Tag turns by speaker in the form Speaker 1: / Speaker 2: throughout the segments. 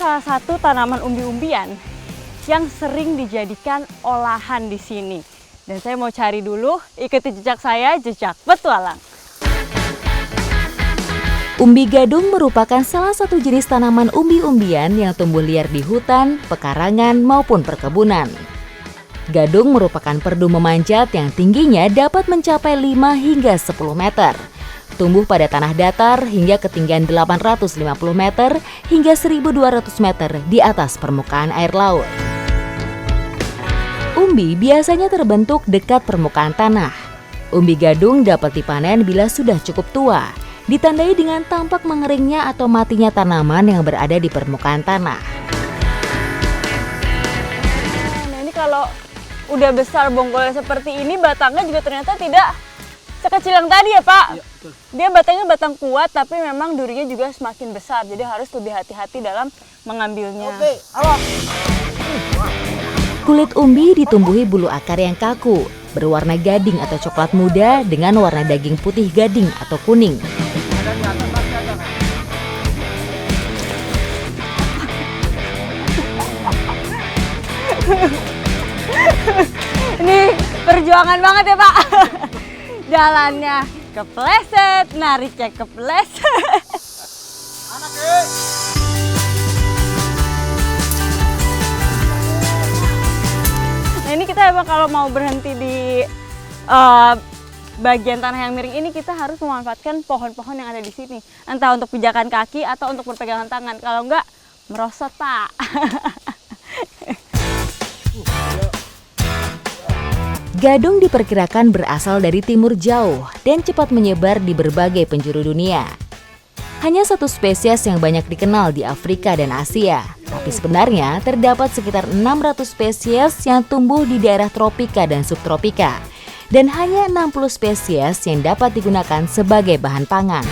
Speaker 1: salah satu tanaman umbi-umbian yang sering dijadikan olahan di sini. Dan saya mau cari dulu, ikuti jejak saya, jejak petualang.
Speaker 2: Umbi gadung merupakan salah satu jenis tanaman umbi-umbian yang tumbuh liar di hutan, pekarangan, maupun perkebunan. Gadung merupakan perdu memanjat yang tingginya dapat mencapai 5 hingga 10 meter. Tumbuh pada tanah datar hingga ketinggian 850 meter hingga 1200 meter di atas permukaan air laut. Umbi biasanya terbentuk dekat permukaan tanah. Umbi gadung dapat dipanen bila sudah cukup tua, ditandai dengan tampak mengeringnya atau matinya tanaman yang berada di permukaan tanah.
Speaker 1: Nah ini kalau udah besar bonggolnya seperti ini, batangnya juga ternyata tidak sekecil yang tadi ya Pak? Iya, betul. Dia batangnya batang kuat, tapi memang durinya juga semakin besar, jadi harus lebih hati-hati dalam mengambilnya.
Speaker 3: Oke, halo.
Speaker 2: Kulit umbi ditumbuhi bulu akar yang kaku, berwarna gading atau coklat muda dengan warna daging putih gading atau kuning.
Speaker 1: Ini perjuangan banget ya Pak. Jalannya kepleset, nariknya kepleset. Nah ini kita emang kalau mau berhenti di bagian tanah yang miring ini, kita harus memanfaatkan pohon-pohon yang ada di sini. Entah untuk pijakan kaki atau untuk berpegangan tangan. Kalau enggak, merosot Pak.
Speaker 2: Gadung diperkirakan berasal dari timur jauh dan cepat menyebar di berbagai penjuru dunia. Hanya satu spesies yang banyak dikenal di Afrika dan Asia, tapi sebenarnya terdapat sekitar 600 spesies yang tumbuh di daerah tropika dan subtropika, dan hanya 60 spesies yang dapat digunakan sebagai bahan pangan.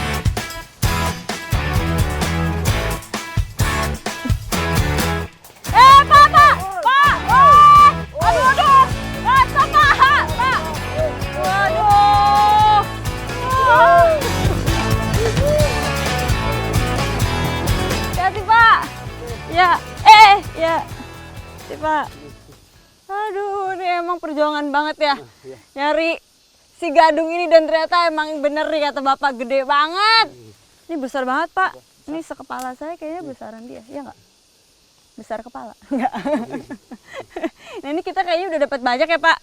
Speaker 1: Pak, aduh ini emang perjuangan banget ya nyari si gadung ini, dan ternyata emang bener nih kata Bapak, gede banget. Ini besar banget Pak, ini sekepala saya kayaknya besaran dia, ya nggak? Besar kepala? Enggak. Nah ini kita kayaknya udah dapat banyak ya Pak.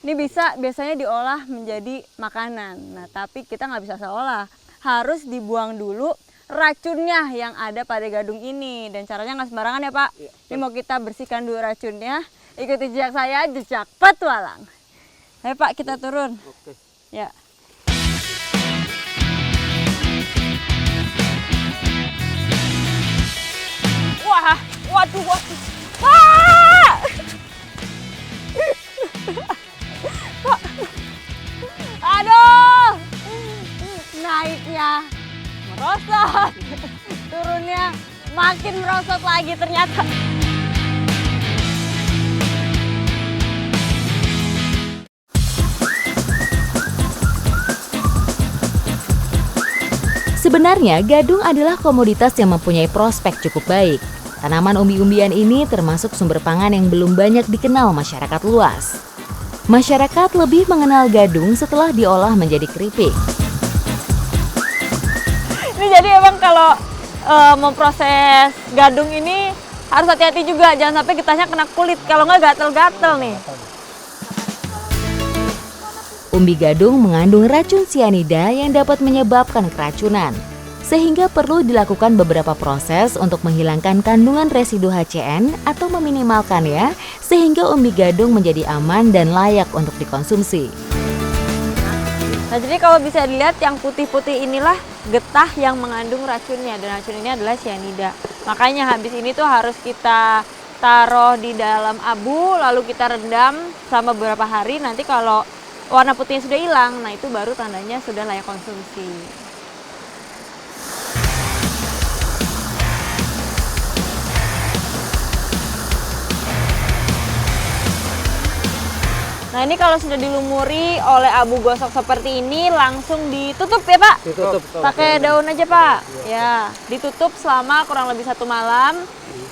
Speaker 1: Ini biasanya diolah menjadi makanan. Nah tapi kita nggak bisa seolah, harus dibuang dulu racunnya yang ada pada gadung ini, dan caranya nggak sembarangan ya Pak. Ini mau kita bersihkan dulu racunnya. Ikuti jejak saya, jejak petualang. Ayo Pak, kita turun.
Speaker 3: Oke.
Speaker 1: Ya. Wah, waduh. Pak! Pak. Aduh. Naiknya merosot, turunnya makin merosot lagi ternyata.
Speaker 2: Sebenarnya gadung adalah komoditas yang mempunyai prospek cukup baik. Tanaman umbi-umbian ini termasuk sumber pangan yang belum banyak dikenal masyarakat luas. Masyarakat lebih mengenal gadung setelah diolah menjadi keripik.
Speaker 1: Ini jadi emang kalau memproses gadung ini harus hati-hati juga, jangan sampai getahnya kena kulit, kalau nggak gatel-gatel nih.
Speaker 2: Umbi gadung mengandung racun sianida yang dapat menyebabkan keracunan, sehingga perlu dilakukan beberapa proses untuk menghilangkan kandungan residu HCN atau meminimalkannya, sehingga umbi gadung menjadi aman dan layak untuk dikonsumsi.
Speaker 1: Nah jadi kalau bisa dilihat yang putih-putih inilah getah yang mengandung racunnya, dan racun ini adalah sianida. Makanya habis ini tuh harus kita taruh di dalam abu, lalu kita rendam selama beberapa hari. Nanti kalau warna putihnya sudah hilang, nah itu baru tandanya sudah layak konsumsi. Nah ini kalau sudah dilumuri oleh abu gosok seperti ini langsung ditutup ya Pak?
Speaker 3: Ditutup.
Speaker 1: Pakai daun aja Pak. Ya, ditutup selama kurang lebih 1 malam.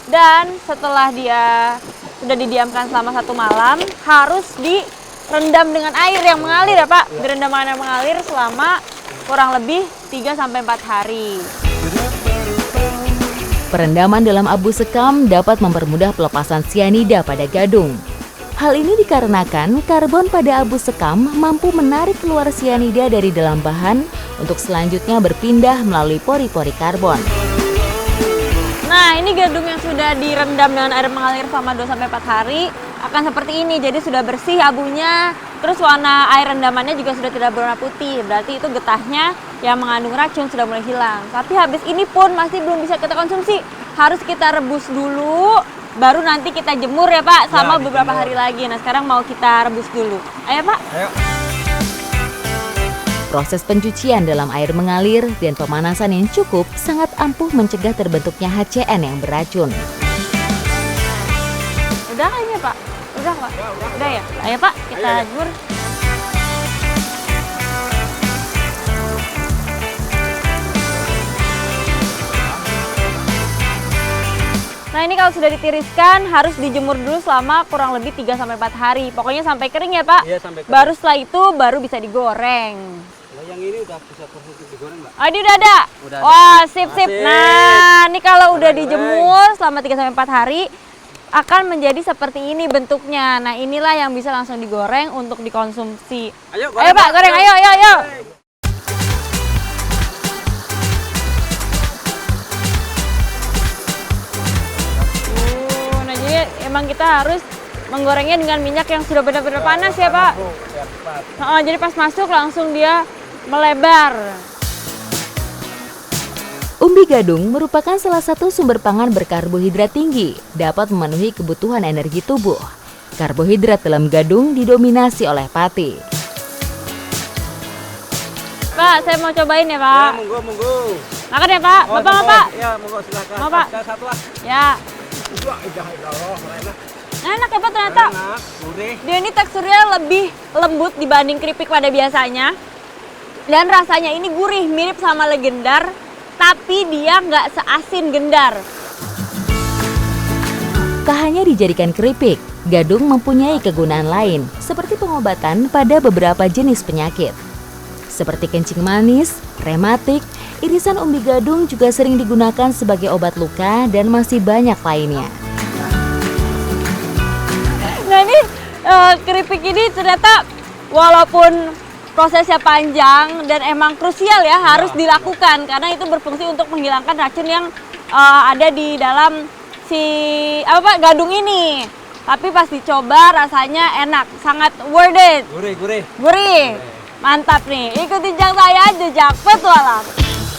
Speaker 1: Dan setelah dia sudah didiamkan selama 1 malam, harus direndam dengan air yang mengalir ya Pak. Direndam dengan air mengalir selama kurang lebih 3-4 hari.
Speaker 2: Perendaman dalam abu sekam dapat mempermudah pelepasan sianida pada gadung. Hal ini dikarenakan karbon pada abu sekam mampu menarik keluar sianida dari dalam bahan untuk selanjutnya berpindah melalui pori-pori karbon.
Speaker 1: Nah, ini gadung yang sudah direndam dengan air mengalir selama 2-4 hari akan seperti ini. Jadi sudah bersih abunya, terus warna air rendamannya juga sudah tidak berwarna putih. Berarti itu getahnya yang mengandung racun sudah mulai hilang. Tapi habis ini pun masih belum bisa kita konsumsi. Harus kita rebus dulu, baru nanti kita jemur ya Pak, selama beberapa hari lagi. Nah, sekarang mau kita rebus dulu. Ayo Pak.
Speaker 3: Ayo.
Speaker 2: Proses pencucian dalam air mengalir dan pemanasan yang cukup sangat ampuh mencegah terbentuknya HCN yang beracun.
Speaker 1: Udah kayaknya Pak? Udah Pak? Udah ya? Ayo Pak, kita jemur. Nah ini kalau sudah ditiriskan harus dijemur dulu selama kurang lebih 3-4 hari. Pokoknya sampai kering ya Pak?
Speaker 3: Iya, sampai kering.
Speaker 1: Baru setelah itu baru bisa digoreng.
Speaker 3: Nah, yang ini udah bisa proses digoreng Mbak?
Speaker 1: Oh, ini udah ada?
Speaker 3: Udah ada.
Speaker 1: Wah, sip.
Speaker 3: Asik.
Speaker 1: Nah, ini kalau udah dijemur selama 3-4 hari akan menjadi seperti ini bentuknya. Nah, inilah yang bisa langsung digoreng untuk dikonsumsi.
Speaker 3: Ayo
Speaker 1: Pak, goreng. Ayo. Nah, jadi emang kita harus menggorengnya dengan minyak yang sudah benar-benar panas ya, Pak? Jadi pas masuk langsung dia melebar.
Speaker 2: Umbi gadung merupakan salah satu sumber pangan berkarbohidrat tinggi, dapat memenuhi kebutuhan energi tubuh. Karbohidrat dalam gadung didominasi oleh pati.
Speaker 1: Pak, saya mau cobain ya, Pak.
Speaker 3: Ya, monggo.
Speaker 1: Makan ya, Pak. Bapak mau, Pak?
Speaker 3: Ya, monggo silakan.
Speaker 1: Mau, Pak?
Speaker 3: Satu lah.
Speaker 1: Ya.
Speaker 3: Wah, enak.
Speaker 1: Enak ya, Pak, ternyata.
Speaker 3: Enak, gurih.
Speaker 1: Dia ini teksturnya lebih lembut dibanding keripik pada biasanya. Dan rasanya ini gurih, mirip sama legendar, tapi dia nggak seasin gendar.
Speaker 2: Tak hanya dijadikan keripik, gadung mempunyai kegunaan lain, seperti pengobatan pada beberapa jenis penyakit. Seperti kencing manis, rematik, irisan umbi gadung juga sering digunakan sebagai obat luka dan masih banyak lainnya.
Speaker 1: Nah ini keripik ini ternyata walaupun prosesnya panjang dan emang krusial ya harus dilakukan karena itu berfungsi untuk menghilangkan racun yang ada di dalam gadung ini. Tapi pas dicoba rasanya enak, sangat worth it.
Speaker 3: Gurih.
Speaker 1: Gurih. Mantap nih. Ikuti jejak saya, jejak petualang.